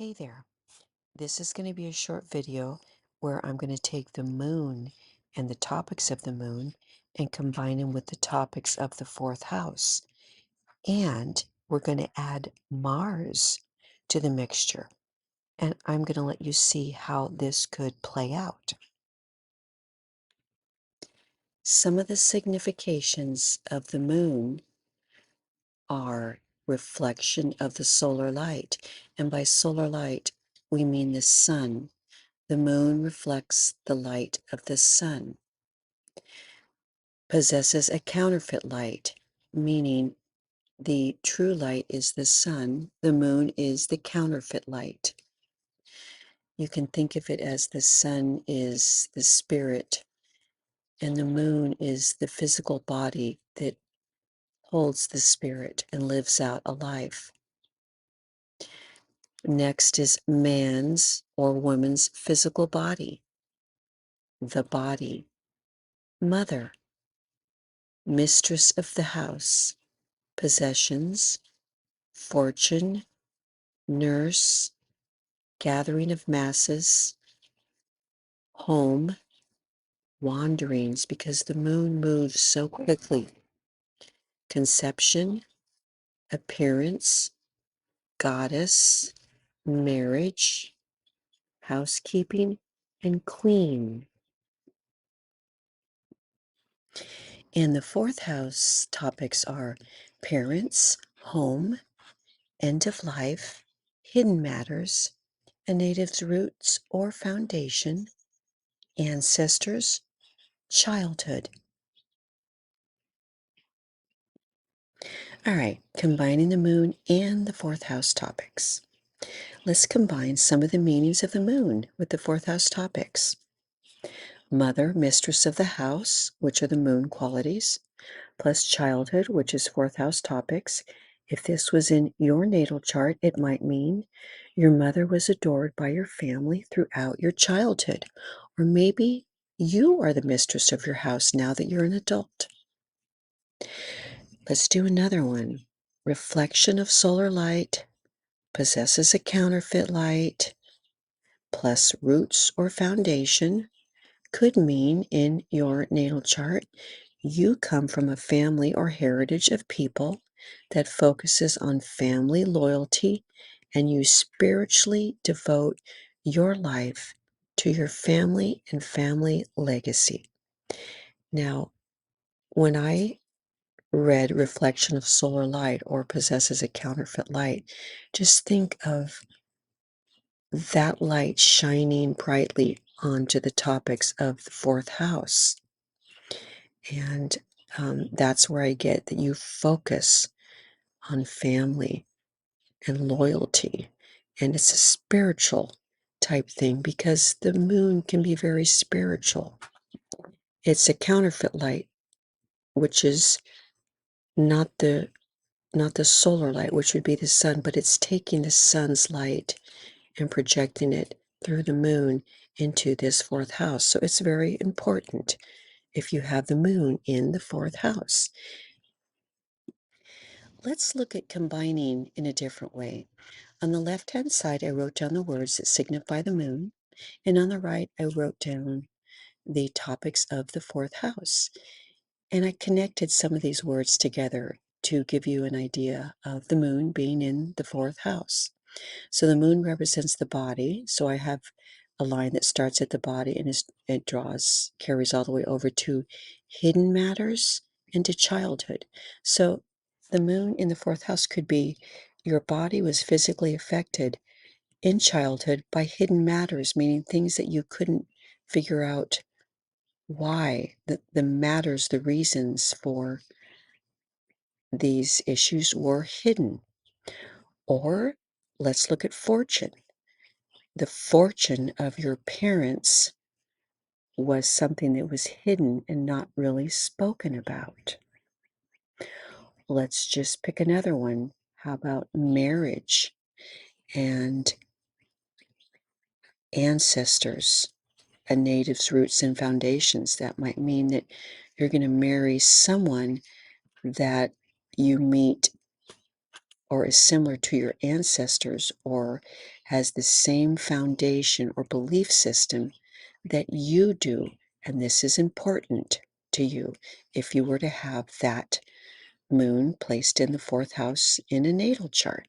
Hey there, this is going to be a short video where I'm going to take the moon and the topics of the moon and combine them with the topics of the fourth house. And we're going to add Mars to the mixture. And I'm going to let you see how this could play out. Some of the significations of the moon are reflection of the solar light. And by solar light, we mean the sun. The moon reflects the light of the sun. Possesses a counterfeit light, meaning the true light is the sun, the moon is the counterfeit light. You can think of it as the sun is the spirit, and the moon is the physical body that holds the spirit and lives out a life. Next is man's or woman's physical body, the body, mother, mistress of the house, possessions, fortune, nurse, gathering of masses, home, wanderings, because the moon moves so quickly, conception, appearance, goddess, marriage, housekeeping, and queen. And the fourth house topics are parents, home, end of life, hidden matters, a native's roots or foundation, ancestors, childhood. All right, combining the moon and the fourth house topics. Let's combine some of the meanings of the moon with the fourth house topics. Mother, mistress of the house, which are the moon qualities, plus childhood, which is fourth house topics. If this was in your natal chart, it might mean your mother was adored by your family throughout your childhood, or maybe you are the mistress of your house now that you're an adult. Let's do another one. Reflection of solar light, possesses a counterfeit light, plus roots or foundation, could mean in your natal chart you come from a family or heritage of people that focuses on family loyalty, and you spiritually devote your life to your family and family legacy. Now, when I read reflection of solar light or possesses a counterfeit light, just think of that light shining brightly onto the topics of the fourth house. And that's where I get that you focus on family and loyalty. And it's a spiritual type thing because the moon can be very spiritual. It's a counterfeit light, which is not the solar light, which would be the sun, but it's taking the sun's light and projecting it through the moon into this fourth house. So it's very important if you have the moon in the fourth house. Let's look at combining in a different way. On the left-hand side, I wrote down the words that signify the moon, and on the right, I wrote down the topics of the fourth house. And I connected some of these words together to give you an idea of the moon being in the fourth house. So the moon represents the body. So I have a line that starts at the body and it carries all the way over to hidden matters and to childhood. So the moon in the fourth house could be your body was physically affected in childhood by hidden matters, meaning things that you couldn't figure out why, the matters, the reasons for these issues were hidden. Or let's look at fortune. The fortune of your parents was something that was hidden and not really spoken about. Let's just pick another one. How about marriage and ancestors, a native's roots and foundations? That might mean that you're going to marry someone that you meet or is similar to your ancestors or has the same foundation or belief system that you do. And this is important to you if you were to have that moon placed in the fourth house in a natal chart.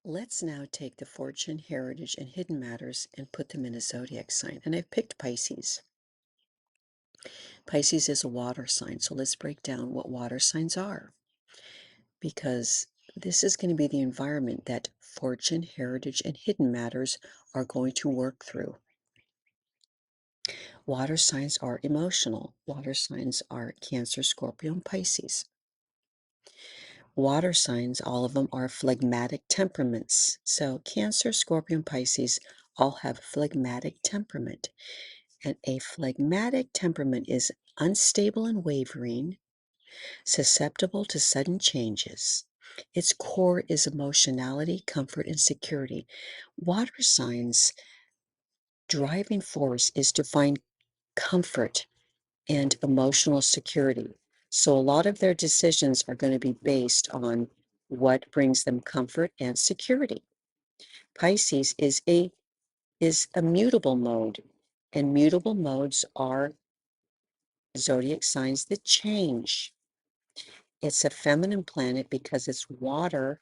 Let's now take the fortune, heritage, and hidden matters and put them in a zodiac sign. And I've picked Pisces. Pisces is a water sign, so let's break down what water signs are, because this is going to be the environment that fortune, heritage, and hidden matters are going to work through. Water signs are emotional. Water signs are Cancer, Scorpio, and Pisces. Water signs, all of them are phlegmatic temperaments. So Cancer, Scorpio, and Pisces all have phlegmatic temperament. And a phlegmatic temperament is unstable and wavering, susceptible to sudden changes. Its core is emotionality, comfort, and security. Water signs' driving force is to find comfort and emotional security. So a lot of their decisions are going to be based on what brings them comfort and security. Pisces is a mutable mode, and mutable modes are zodiac signs that change. It's a feminine planet because it's water,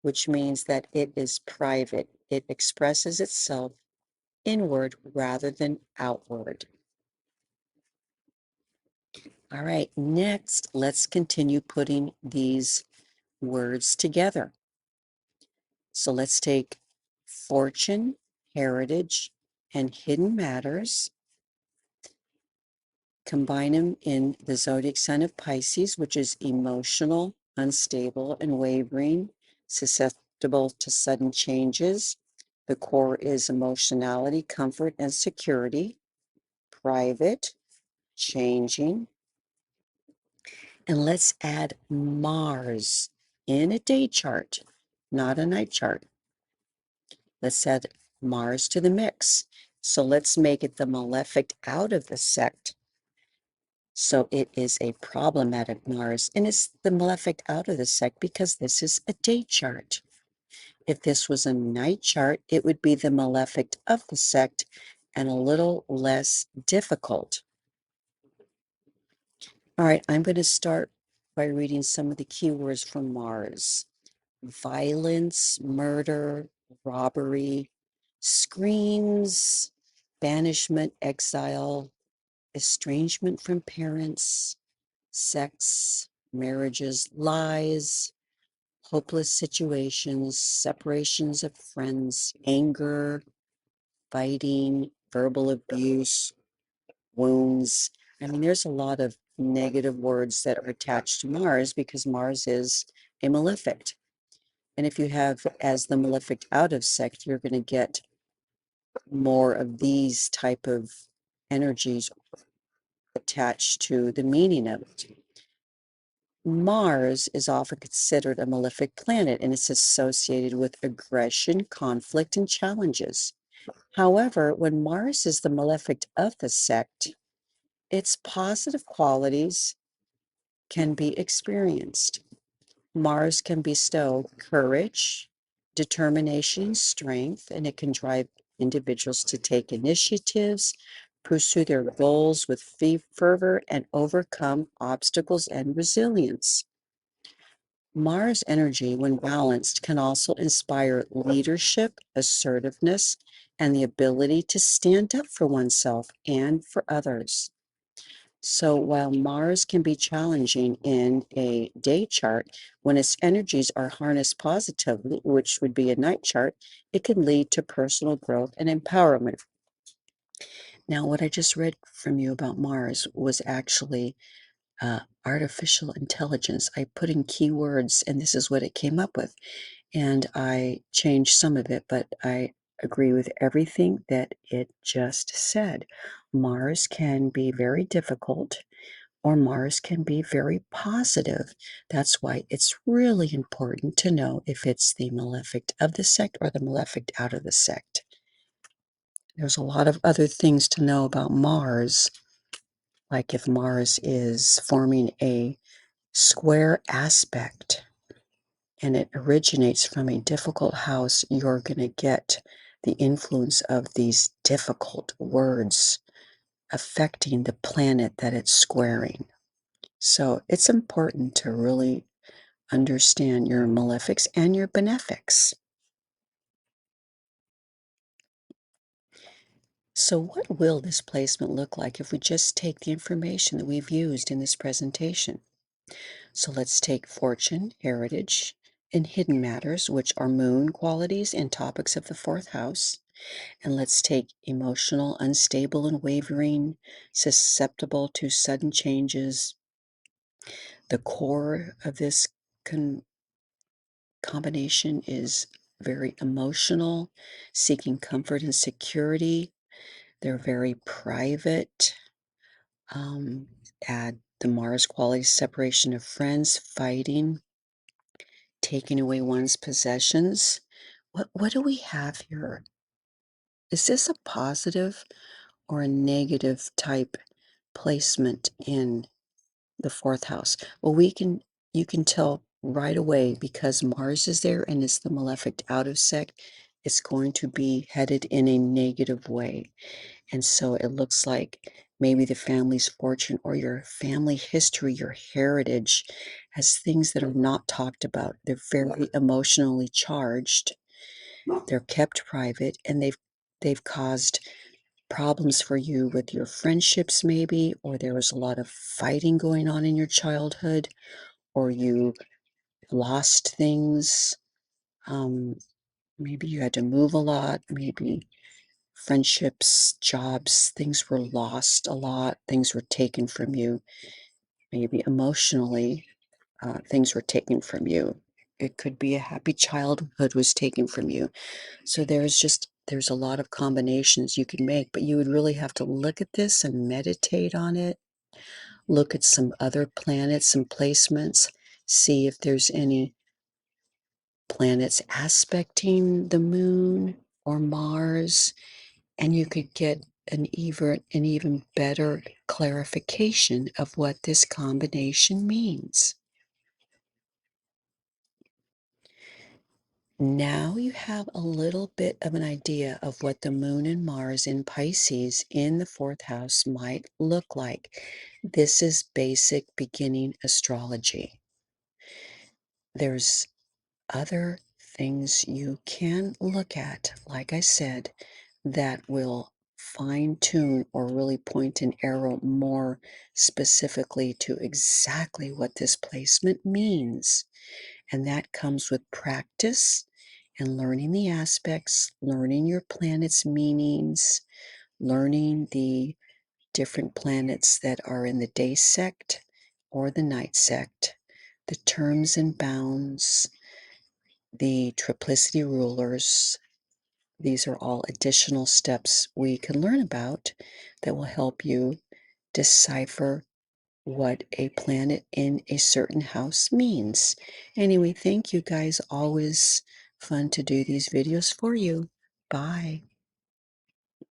which means that it is private. It expresses itself inward rather than outward. All right, next, let's continue putting these words together. So let's take fortune, heritage, and hidden matters, combine them in the zodiac sign of Pisces, which is emotional, unstable, and wavering, susceptible to sudden changes. The core is emotionality, comfort, and security, private, changing. And let's add Mars in a day chart, not a night chart. Let's add Mars to the mix. So let's make it the malefic out of the sect. So it is a problematic Mars, and it's the malefic out of the sect because this is a day chart. If this was a night chart, it would be the malefic of the sect and a little less difficult. All right, I'm going to start by reading some of the keywords from Mars: violence, murder, robbery, screams, banishment, exile, estrangement from parents, sex, marriages, lies, hopeless situations, separations of friends, anger, fighting, verbal abuse, wounds. I mean, there's a lot of negative words that are attached to Mars because Mars is a malefic. And if you have as the malefic out of sect, you're going to get more of these type of energies attached to the meaning of it. Mars is often considered a malefic planet and it's associated with aggression, conflict, and challenges. However, when Mars is the malefic of the sect, its positive qualities can be experienced. Mars can bestow courage, determination, and strength, and it can drive individuals to take initiatives, pursue their goals with fervor, and overcome obstacles and resilience. Mars energy, when balanced, can also inspire leadership, assertiveness, and the ability to stand up for oneself and for others. So while Mars can be challenging in a day chart, when its energies are harnessed positively, which would be a night chart, it can lead to personal growth and empowerment. Now, what I just read from you about Mars was actually artificial intelligence. I put in keywords and this is what it came up with. And I changed some of it, but I agree with everything that it just said. Mars can be very difficult, or Mars can be very positive. That's why it's really important to know if it's the malefic of the sect or the malefic out of the sect. There's a lot of other things to know about Mars Like if Mars is forming a square aspect and it originates from a difficult house, you're going to get the influence of these difficult words affecting the planet that it's squaring. So it's important to really understand your malefics and your benefics. So what will this placement look like if we just take the information that we've used in this presentation? So let's take fortune, heritage, and hidden matters, which are moon qualities and topics of the fourth house. And let's take emotional, unstable, and wavering, susceptible to sudden changes. The core of this combination is very emotional, seeking comfort and security. They're very private. Um, Add the Mars quality, separation of friends, fighting, taking away one's possessions. What do we have here? Is this a positive or a negative type placement in the fourth house? Well, you can tell right away because Mars is there and it's the malefic out of sect, it's going to be headed in a negative way. And so it looks like maybe the family's fortune or your family history, your heritage, has things that are not talked about. They're very emotionally charged. They're kept private and they've caused problems for you with your friendships maybe, or there was a lot of fighting going on in your childhood, or you lost things. Um, Maybe you had to move a lot, maybe friendships, jobs, things were lost a lot, things were taken from you, maybe emotionally, things were taken from you. It could be a happy childhood was taken from you. So there's a lot of combinations you can make, but you would really have to look at this and meditate on it. Look at some other planets, some placements, see if there's any planets aspecting the moon or Mars, and you could get an even better clarification of what this combination means. Now you have a little bit of an idea of what the moon and Mars in Pisces in the fourth house might look like. This is basic beginning astrology. There's other things you can look at, like I said, that will fine tune or really point an arrow more specifically to exactly what this placement means. And that comes with practice and learning the aspects, learning your planet's meanings, learning the different planets that are in the day sect or the night sect, the terms and bounds, the triplicity rulers. These are all additional steps we can learn about that will help you decipher what a planet in a certain house means. Anyway, thank you guys. Always fun to do these videos for you. Bye.